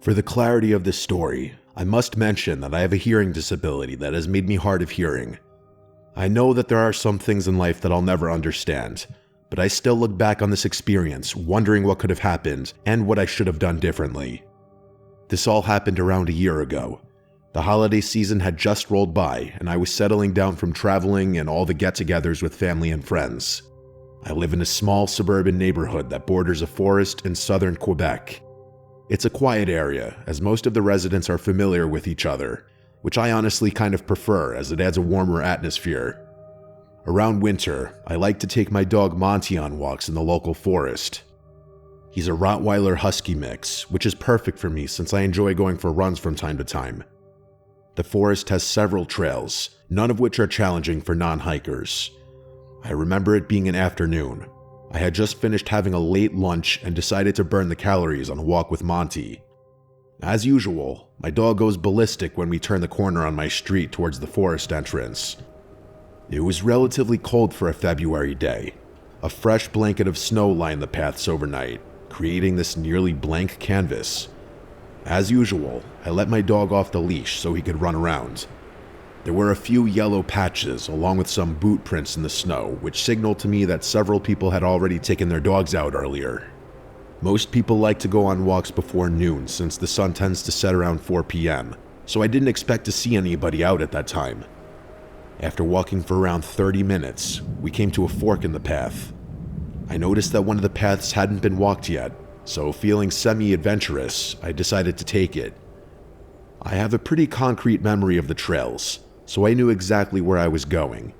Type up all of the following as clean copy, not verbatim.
For the clarity of this story, I must mention that I have a hearing disability that has made me hard of hearing. I know that there are some things in life that I'll never understand, but I still look back on this experience wondering what could have happened and what I should have done differently. This all happened around a year ago. The holiday season had just rolled by, and I was settling down from traveling and all the get-togethers with family and friends. I live in a small suburban neighborhood that borders a forest in southern Quebec. It's a quiet area, as most of the residents are familiar with each other, which I honestly kind of prefer as it adds a warmer atmosphere. Around winter, I like to take my dog Monty on walks in the local forest. He's a Rottweiler Husky mix, which is perfect for me since I enjoy going for runs from time to time. The forest has several trails, none of which are challenging for non-hikers. I remember it being an afternoon. I had just finished having a late lunch and decided to burn the calories on a walk with Monty. As usual, my dog goes ballistic when we turn the corner on my street towards the forest entrance. It was relatively cold for a February day. A fresh blanket of snow lined the paths overnight, creating this nearly blank canvas. As usual, I let my dog off the leash so he could run around. There were a few yellow patches along with some boot prints in the snow, which signaled to me that several people had already taken their dogs out earlier. Most people like to go on walks before noon since the sun tends to set around 4 p.m., so I didn't expect to see anybody out at that time. After walking for around 30 minutes, we came to a fork in the path. I noticed that one of the paths hadn't been walked yet, so feeling semi-adventurous, I decided to take it. I have a pretty concrete memory of the trails, so I knew exactly where I was going.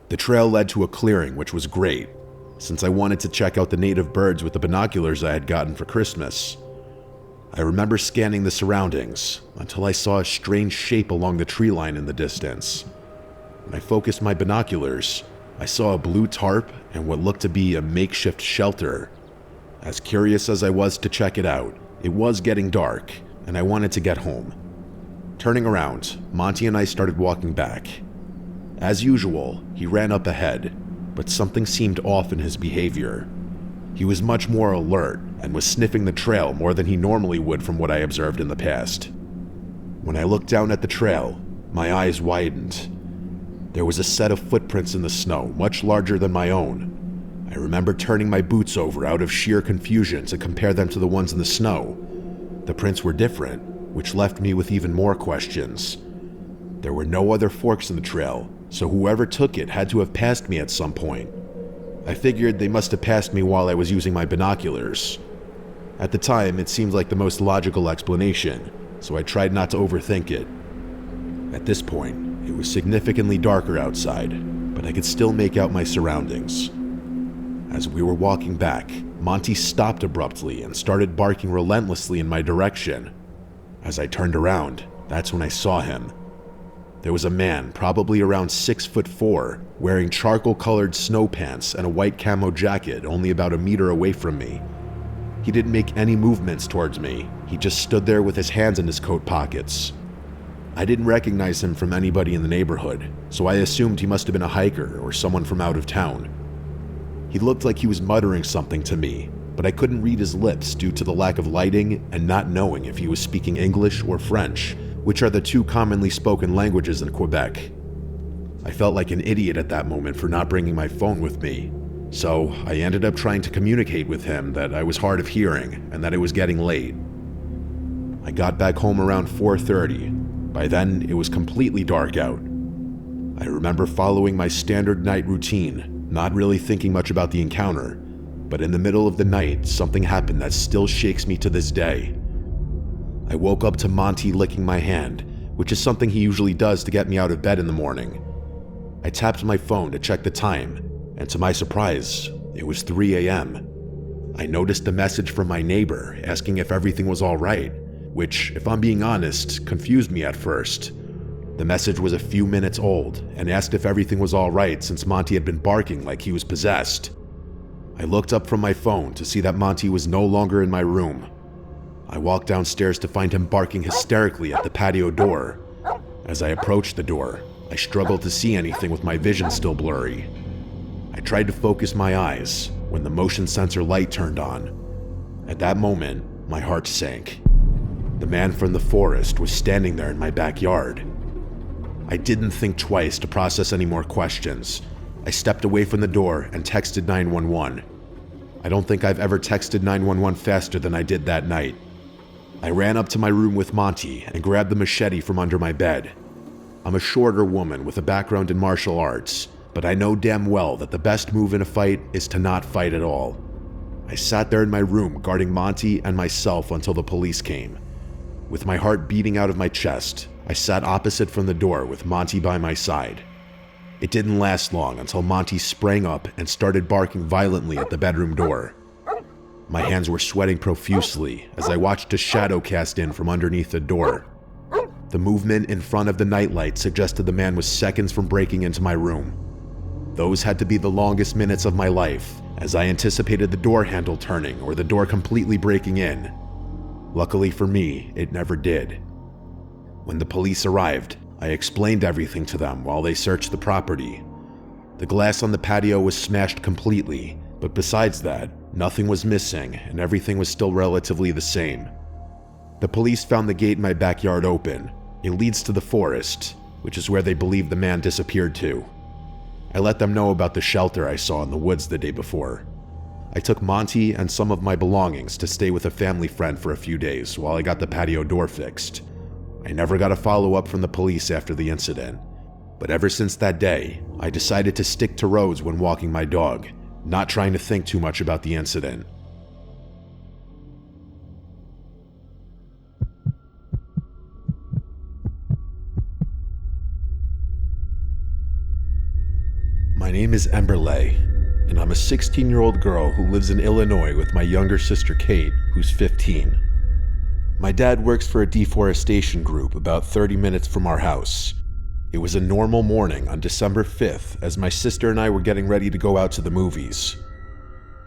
The trail led to a clearing, which was great, since I wanted to check out the native birds with the binoculars I had gotten for Christmas. I remember scanning the surroundings until I saw a strange shape along the tree line in the distance. When I focused my binoculars, I saw a blue tarp and what looked to be a makeshift shelter. As curious as I was to check it out, it was getting dark, and I wanted to get home. Turning around, Monty and I started walking back. As usual, he ran up ahead, but something seemed off in his behavior. He was much more alert and was sniffing the trail more than he normally would from what I observed in the past. When I looked down at the trail, my eyes widened. There was a set of footprints in the snow, much larger than my own. I remember turning my boots over out of sheer confusion to compare them to the ones in the snow. The prints were different, which left me with even more questions. There were no other forks in the trail, so whoever took it had to have passed me at some point. I figured they must have passed me while I was using my binoculars. At the time, it seemed like the most logical explanation, so I tried not to overthink it. At this point, it was significantly darker outside, but I could still make out my surroundings. As we were walking back, Monty stopped abruptly and started barking relentlessly in my direction. As I turned around, that's when I saw him. There was a man, probably around 6'4", wearing charcoal-colored snow pants and a white camo jacket only about a meter away from me. He didn't make any movements towards me. He just stood there with his hands in his coat pockets. I didn't recognize him from anybody in the neighborhood, so I assumed he must have been a hiker or someone from out of town. He looked like he was muttering something to me, but I couldn't read his lips due to the lack of lighting and not knowing if he was speaking English or French, which are the two commonly spoken languages in Quebec. I felt like an idiot at that moment for not bringing my phone with me, so I ended up trying to communicate with him that I was hard of hearing and that it was getting late. I got back home around 4:30. By then, it was completely dark out. I remember following my standard night routine, not really thinking much about the encounter, but in the middle of the night, something happened that still shakes me to this day. I woke up to Monty licking my hand, which is something he usually does to get me out of bed in the morning. I tapped my phone to check the time, and to my surprise, it was 3 a.m. I noticed a message from my neighbor asking if everything was all right, which, if I'm being honest, confused me at first. The message was a few minutes old and asked if everything was all right since Monty had been barking like he was possessed. I looked up from my phone to see that Monty was no longer in my room. I walked downstairs to find him barking hysterically at the patio door. As I approached the door, I struggled to see anything with my vision still blurry. I tried to focus my eyes when the motion sensor light turned on. At that moment, my heart sank. The man from the forest was standing there in my backyard. I didn't think twice to process any more questions. I stepped away from the door and texted 911. I don't think I've ever texted 911 faster than I did that night. I ran up to my room with Monty and grabbed the machete from under my bed. I'm a shorter woman with a background in martial arts, but I know damn well that the best move in a fight is to not fight at all. I sat there in my room guarding Monty and myself until the police came. With my heart beating out of my chest, I sat opposite from the door with Monty by my side. It didn't last long until Monty sprang up and started barking violently at the bedroom door. My hands were sweating profusely as I watched a shadow cast in from underneath the door. The movement in front of the nightlight suggested the man was seconds from breaking into my room. Those had to be the longest minutes of my life, as I anticipated the door handle turning or the door completely breaking in. Luckily for me, it never did. When the police arrived, I explained everything to them while they searched the property. The glass on the patio was smashed completely, but besides that, nothing was missing and everything was still relatively the same. The police found the gate in my backyard open. It leads to the forest, which is where they believe the man disappeared to. I let them know about the shelter I saw in the woods the day before. I took Monty and some of my belongings to stay with a family friend for a few days while I got the patio door fixed. I never got a follow-up from the police after the incident, but ever since that day, I decided to stick to roads when walking my dog, not trying to think too much about the incident. My name is Emberley, and I'm a 16-year-old girl who lives in Illinois with my younger sister Kate, who's 15. My dad works for a deforestation group about 30 minutes from our house. It was a normal morning on December 5th as my sister and I were getting ready to go out to the movies.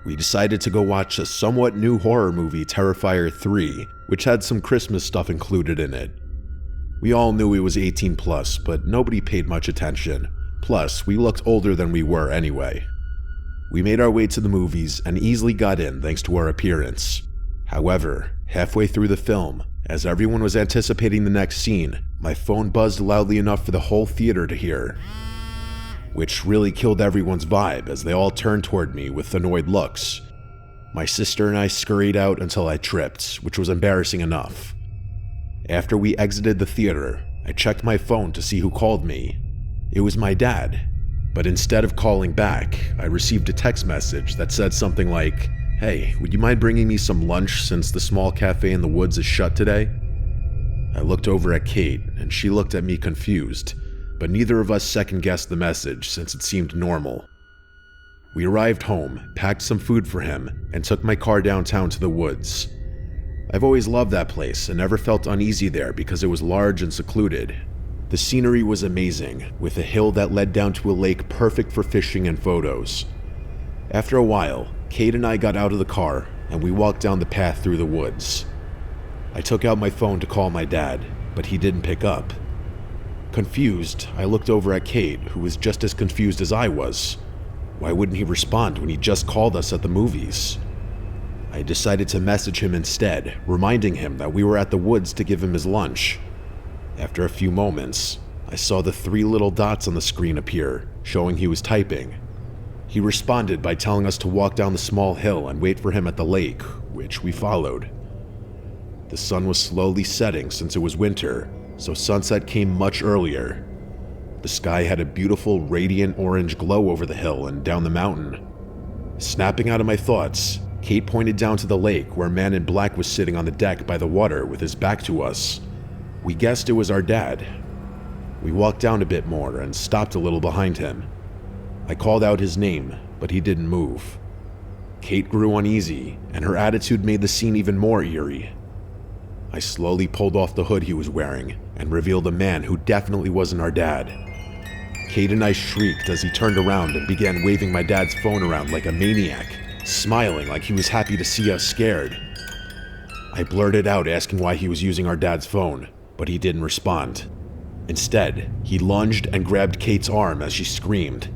We decided to go watch a somewhat new horror movie, Terrifier 3, which had some Christmas stuff included in it. We all knew it was 18 plus, but nobody paid much attention. Plus, we looked older than we were anyway. We made our way to the movies and easily got in thanks to our appearance. However, halfway through the film, as everyone was anticipating the next scene, my phone buzzed loudly enough for the whole theater to hear, which really killed everyone's vibe as they all turned toward me with annoyed looks. My sister and I scurried out until I tripped, which was embarrassing enough. After we exited the theater, I checked my phone to see who called me. It was my dad, but instead of calling back, I received a text message that said something like, "Hey, would you mind bringing me some lunch since the small cafe in the woods is shut today?" I looked over at Kate, and she looked at me confused, but neither of us second-guessed the message since it seemed normal. We arrived home, packed some food for him, and took my car downtown to the woods. I've always loved that place and never felt uneasy there because it was large and secluded. The scenery was amazing, with a hill that led down to a lake perfect for fishing and photos. After a while, Kate and I got out of the car, and we walked down the path through the woods. I took out my phone to call my dad, but he didn't pick up. Confused, I looked over at Kate, who was just as confused as I was. Why wouldn't he respond when he just called us at the movies? I decided to message him instead, reminding him that we were at the woods to give him his lunch. After a few moments, I saw the 3 little dots on the screen appear, showing he was typing. He responded by telling us to walk down the small hill and wait for him at the lake, which we followed. The sun was slowly setting since it was winter, so sunset came much earlier. The sky had a beautiful radiant orange glow over the hill and down the mountain. Snapping out of my thoughts, Kate pointed down to the lake where a man in black was sitting on the deck by the water with his back to us. We guessed it was our dad. We walked down a bit more and stopped a little behind him. I called out his name, but he didn't move. Kate grew uneasy, and her attitude made the scene even more eerie. I slowly pulled off the hood he was wearing and revealed a man who definitely wasn't our dad. Kate and I shrieked as he turned around and began waving my dad's phone around like a maniac, smiling like he was happy to see us scared. I blurted out asking why he was using our dad's phone, but he didn't respond. Instead, he lunged and grabbed Kate's arm as she screamed.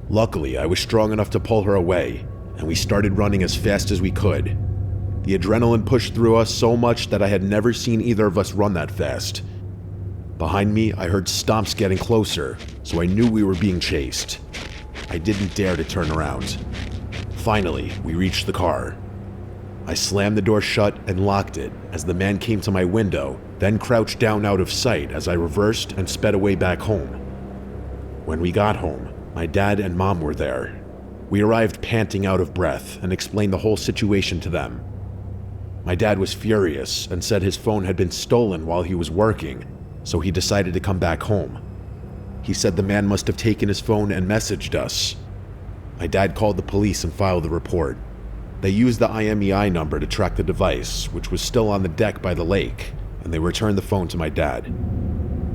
Luckily, I was strong enough to pull her away, and we started running as fast as we could. The adrenaline pushed through us so much that I had never seen either of us run that fast. Behind me, I heard stomps getting closer, so I knew we were being chased. I didn't dare to turn around. Finally, we reached the car. I slammed the door shut and locked it as the man came to my window, then crouched down out of sight as I reversed and sped away back home. When we got home, my dad and mom were there. We arrived panting out of breath and explained the whole situation to them. My dad was furious and said his phone had been stolen while he was working, so he decided to come back home. He said the man must have taken his phone and messaged us. My dad called the police and filed the report. They used the IMEI number to track the device, which was still on the deck by the lake, and they returned the phone to my dad.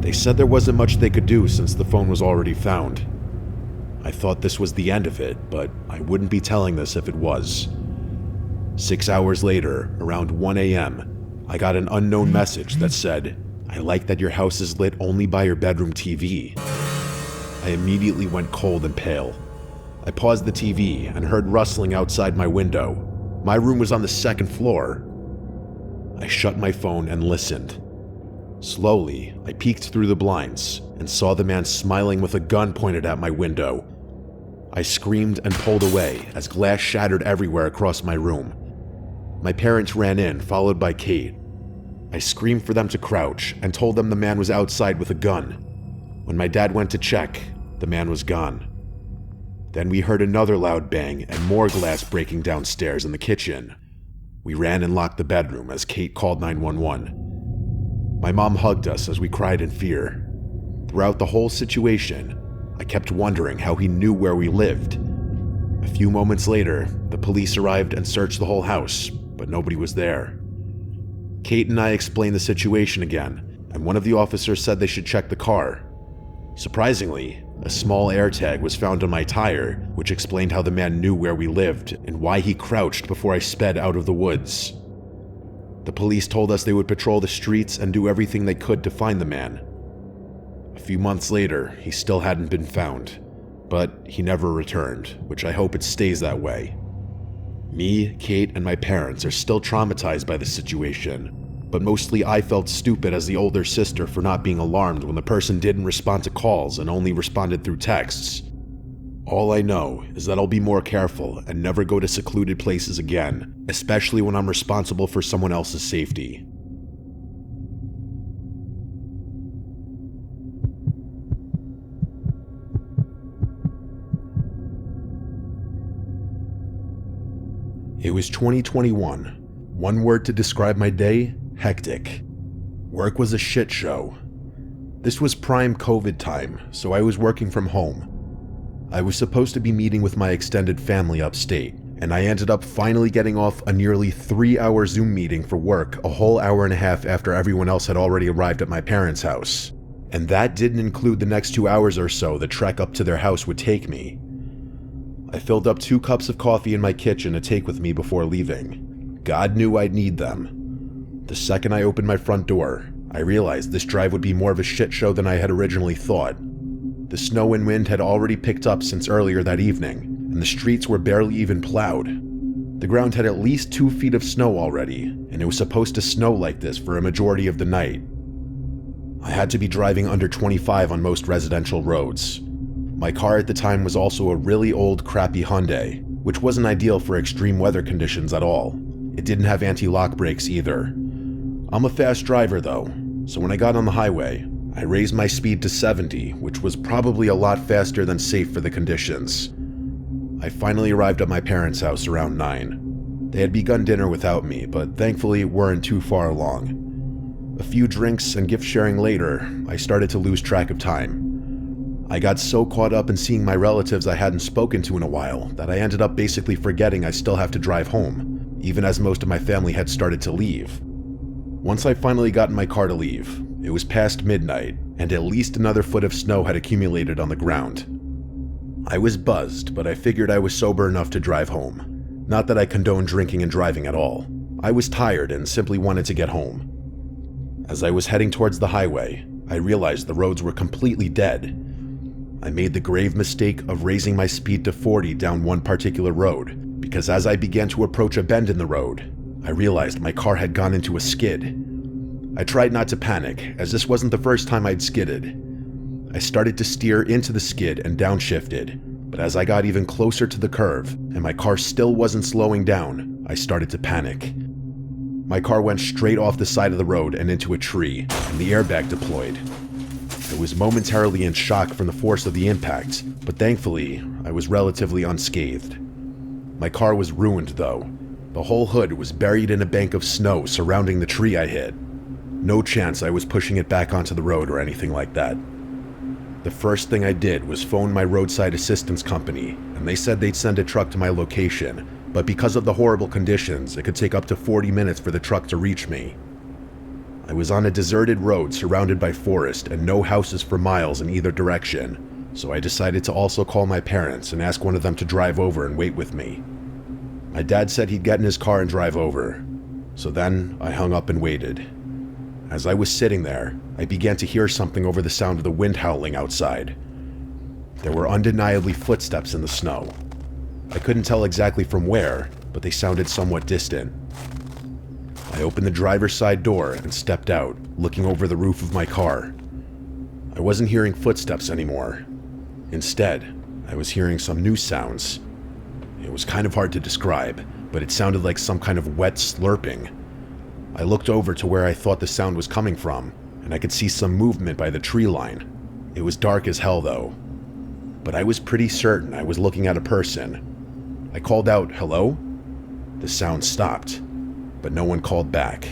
They said there wasn't much they could do since the phone was already found. I thought this was the end of it, but I wouldn't be telling this if it was. 6 hours later, around 1 a.m., I got an unknown message that said, "I like that your house is lit only by your bedroom TV." I immediately went cold and pale. I paused the TV and heard rustling outside my window. My room was on the second floor. I shut my phone and listened. Slowly, I peeked through the blinds and saw the man smiling with a gun pointed at my window. I screamed and pulled away as glass shattered everywhere across my room. My parents ran in, followed by Kate. I screamed for them to crouch and told them the man was outside with a gun. When my dad went to check, the man was gone. Then we heard another loud bang and more glass breaking downstairs in the kitchen. We ran and locked the bedroom as Kate called 911. My mom hugged us as we cried in fear. Throughout the whole situation, I kept wondering how he knew where we lived. A few moments later, the police arrived and searched the whole house, but nobody was there. Kate and I explained the situation again, and one of the officers said they should check the car. Surprisingly, a small AirTag was found on my tire, which explained how the man knew where we lived and why he crouched before I sped out of the woods. The police told us they would patrol the streets and do everything they could to find the man. A few months later, he still hadn't been found, but he never returned, which I hope it stays that way. Me, Kate, and my parents are still traumatized by the situation, but mostly I felt stupid as the older sister for not being alarmed when the person didn't respond to calls and only responded through texts. All I know is that I'll be more careful and never go to secluded places again, especially when I'm responsible for someone else's safety. It was 2021. One word to describe my day: hectic. Work was a shit show. This was prime COVID time, so I was working from home. I was supposed to be meeting with my extended family upstate, and I ended up finally getting off a nearly 3-hour Zoom meeting for work a whole hour and a half after everyone else had already arrived at my parents' house. And that didn't include the next 2 hours or so the trek up to their house would take me. I filled up 2 cups of coffee in my kitchen to take with me before leaving. God knew I'd need them. The second I opened my front door, I realized this drive would be more of a shit show than I had originally thought. The snow and wind had already picked up since earlier that evening, and the streets were barely even plowed. The ground had at least 2 feet of snow already, and it was supposed to snow like this for a majority of the night. I had to be driving under 25 on most residential roads. My car at the time was also a really old, crappy Hyundai, which wasn't ideal for extreme weather conditions at all. It didn't have anti-lock brakes either. I'm a fast driver though, so when I got on the highway, I raised my speed to 70, which was probably a lot faster than safe for the conditions. I finally arrived at my parents' house around 9. They had begun dinner without me, but thankfully weren't too far along. A few drinks and gift sharing later, I started to lose track of time. I got so caught up in seeing my relatives I hadn't spoken to in a while that I ended up basically forgetting I still have to drive home, even as most of my family had started to leave. Once I finally got in my car to leave, it was past midnight, and at least another foot of snow had accumulated on the ground. I was buzzed, but I figured I was sober enough to drive home. Not that I condone drinking and driving at all. I was tired and simply wanted to get home. As I was heading towards the highway, I realized the roads were completely dead. I made the grave mistake of raising my speed to 40 down one particular road, because as I began to approach a bend in the road, I realized my car had gone into a skid. I tried not to panic, as this wasn't the first time I'd skidded. I started to steer into the skid and downshifted, but as I got even closer to the curve and my car still wasn't slowing down, I started to panic. My car went straight off the side of the road and into a tree, and the airbag deployed. I was momentarily in shock from the force of the impact, but thankfully, I was relatively unscathed. My car was ruined though. The whole hood was buried in a bank of snow surrounding the tree I hit. No chance I was pushing it back onto the road or anything like that. The first thing I did was phone my roadside assistance company, and they said they'd send a truck to my location, but because of the horrible conditions, it could take up to 40 minutes for the truck to reach me. I was on a deserted road surrounded by forest and no houses for miles in either direction, so I decided to also call my parents and ask one of them to drive over and wait with me. My dad said he'd get in his car and drive over, so then I hung up and waited. As I was sitting there, I began to hear something over the sound of the wind howling outside. There were undeniably footsteps in the snow. I couldn't tell exactly from where, but they sounded somewhat distant. I opened the driver's side door and stepped out, looking over the roof of my car. I wasn't hearing footsteps anymore. Instead, I was hearing some new sounds. It was kind of hard to describe, but it sounded like some kind of wet slurping. I looked over to where I thought the sound was coming from, and I could see some movement by the tree line. It was dark as hell though, but I was pretty certain I was looking at a person. I called out, "Hello?" The sound stopped, but no one called back.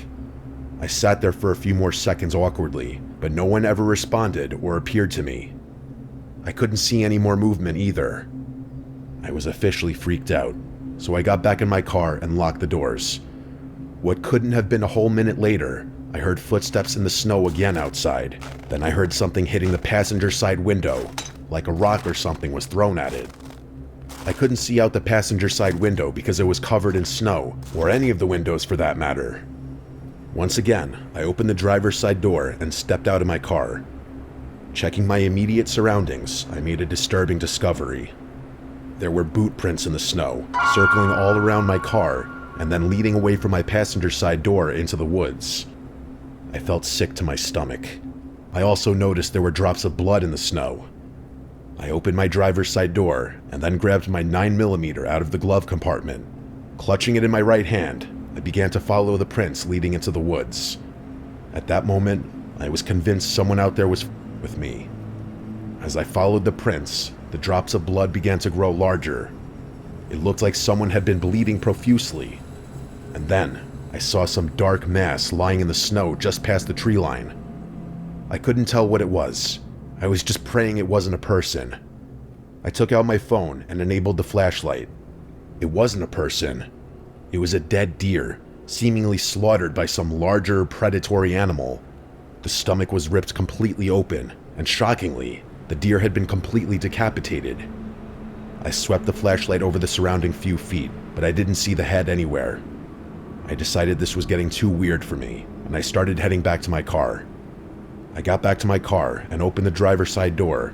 I sat there for a few more seconds awkwardly, but no one ever responded or appeared to me. I couldn't see any more movement either. I was officially freaked out, so I got back in my car and locked the doors. What couldn't have been a whole minute later, I heard footsteps in the snow again outside. Then I heard something hitting the passenger side window, like a rock or something was thrown at it. I couldn't see out the passenger side window because it was covered in snow, or any of the windows for that matter. Once again, I opened the driver's side door and stepped out of my car. Checking my immediate surroundings, I made a disturbing discovery. There were boot prints in the snow, circling all around my car, and then leading away from my passenger side door into the woods. I felt sick to my stomach. I also noticed there were drops of blood in the snow. I opened my driver's side door and then grabbed my 9mm out of the glove compartment. Clutching it in my right hand, I began to follow the prints leading into the woods. At that moment, I was convinced someone out there was with me. As I followed the prints, the drops of blood began to grow larger. It looked like someone had been bleeding profusely. And then, I saw some dark mass lying in the snow just past the tree line. I couldn't tell what it was. I was just praying it wasn't a person. I took out my phone and enabled the flashlight. It wasn't a person. It was a dead deer, seemingly slaughtered by some larger, predatory animal. The stomach was ripped completely open, and shockingly, the deer had been completely decapitated. I swept the flashlight over the surrounding few feet, but I didn't see the head anywhere. I decided this was getting too weird for me, and I started heading back to my car. I got back to my car and opened the driver's side door,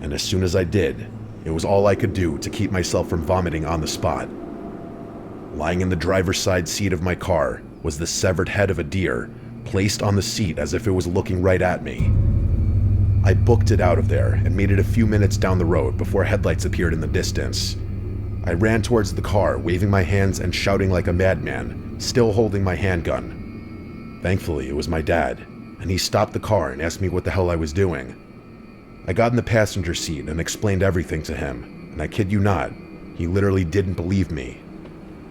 and as soon as I did, it was all I could do to keep myself from vomiting on the spot. Lying in the driver's side seat of my car was the severed head of a deer, placed on the seat as if it was looking right at me. I booked it out of there and made it a few minutes down the road before headlights appeared in the distance. I ran towards the car, waving my hands and shouting like a madman, still holding my handgun. Thankfully, it was my dad, and he stopped the car and asked me what the hell I was doing. I got in the passenger seat and explained everything to him, and I kid you not, he literally didn't believe me.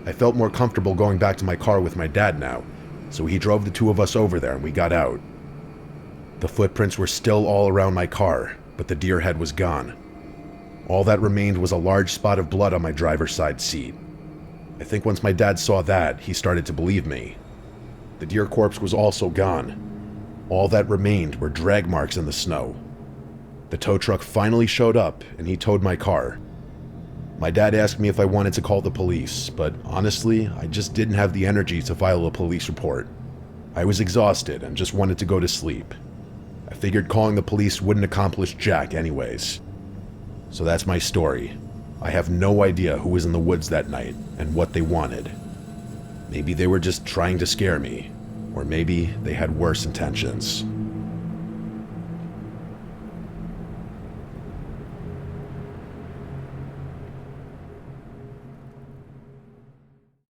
I felt more comfortable going back to my car with my dad now, so he drove the two of us over there and we got out. The footprints were still all around my car, but the deer head was gone. All that remained was a large spot of blood on my driver's side seat. I think once my dad saw that, he started to believe me. The deer corpse was also gone. All that remained were drag marks in the snow. The tow truck finally showed up and he towed my car. My dad asked me if I wanted to call the police, but honestly, I just didn't have the energy to file a police report. I was exhausted and just wanted to go to sleep. I figured calling the police wouldn't accomplish jack anyways. So that's my story. I have no idea who was in the woods that night and what they wanted. Maybe they were just trying to scare me, or maybe they had worse intentions.